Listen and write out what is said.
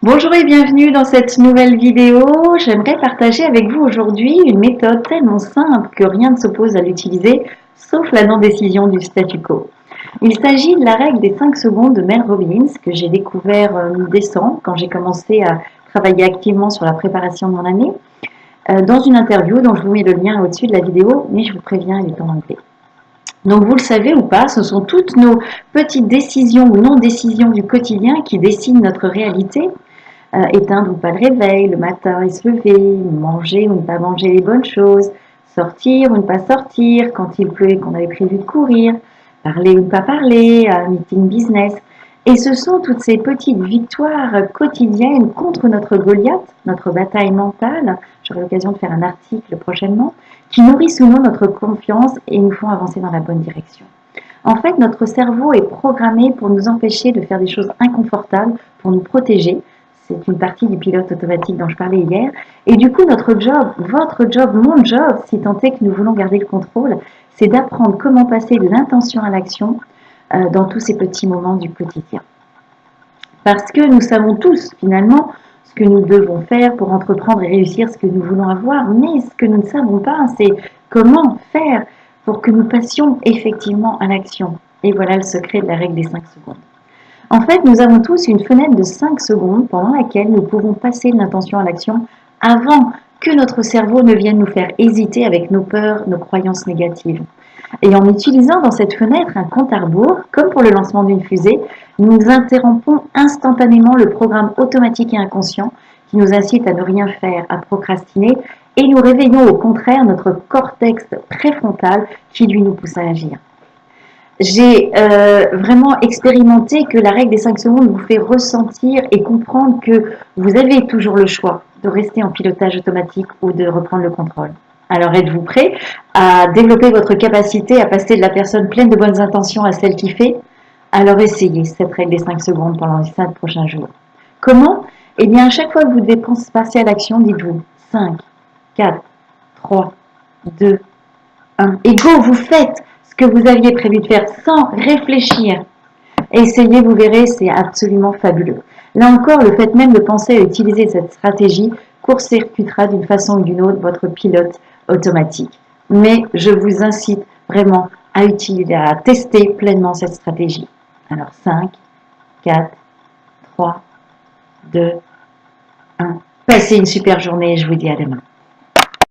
Bonjour et bienvenue dans cette nouvelle vidéo. J'aimerais partager avec vous aujourd'hui une méthode tellement simple que rien ne s'oppose à l'utiliser, sauf la non-décision du statu quo. Il s'agit de la règle des 5 secondes de Mel Robbins que j'ai découvert mi-décembre quand j'ai commencé à travailler activement sur la préparation de mon année, dans une interview dont je vous mets le lien au-dessus de la vidéo, mais je vous préviens, elle est en anglais. Donc vous le savez ou pas, ce sont toutes nos petites décisions ou non-décisions du quotidien qui dessinent notre réalité. Éteindre ou pas le réveil, le matin et se lever, manger ou ne pas manger les bonnes choses, sortir ou ne pas sortir, quand il pleut et qu'on avait prévu de courir, parler ou ne pas parler, à un meeting business. Et ce sont toutes ces petites victoires quotidiennes contre notre Goliath, notre bataille mentale, j'aurai l'occasion de faire un article prochainement, qui nourrissent ou non notre confiance et nous font avancer dans la bonne direction. En fait, notre cerveau est programmé pour nous empêcher de faire des choses inconfortables, pour nous protéger. C'est une partie du pilote automatique dont je parlais hier. Et du coup, notre job, votre job, mon job, si tant est que nous voulons garder le contrôle, c'est d'apprendre comment passer de l'intention à l'action dans tous ces petits moments du quotidien. Parce que nous savons tous, finalement, ce que nous devons faire pour entreprendre et réussir ce que nous voulons avoir, mais ce que nous ne savons pas, c'est comment faire pour que nous passions effectivement à l'action. Et voilà le secret de la règle des 5 secondes. En fait, nous avons tous une fenêtre de 5 secondes pendant laquelle nous pouvons passer de l'intention à l'action avant que notre cerveau ne vienne nous faire hésiter avec nos peurs, nos croyances négatives. Et en utilisant dans cette fenêtre un compte à rebours, comme pour le lancement d'une fusée, nous interrompons instantanément le programme automatique et inconscient qui nous incite à ne rien faire, à procrastiner, et nous réveillons au contraire notre cortex préfrontal qui lui nous pousse à agir. J'ai vraiment expérimenté que la règle des 5 secondes vous fait ressentir et comprendre que vous avez toujours le choix de rester en pilotage automatique ou de reprendre le contrôle. Alors êtes-vous prêt à développer votre capacité à passer de la personne pleine de bonnes intentions à celle qui fait? Alors essayez cette règle des 5 secondes pendant les 5 prochains jours. Comment? Eh bien, à chaque fois que vous devez passer à l'action, dites-vous 5, 4, 3, 2, 1. Et go, vous faites ce que vous aviez prévu de faire sans réfléchir. Essayez, vous verrez, c'est absolument fabuleux. Là encore, le fait même de penser à utiliser cette stratégie court-circuitera d'une façon ou d'une autre votre pilote automatique. Mais je vous incite vraiment à tester pleinement cette stratégie. Alors 5, 4, 3, 2, 1. Passez une super journée et je vous dis à demain.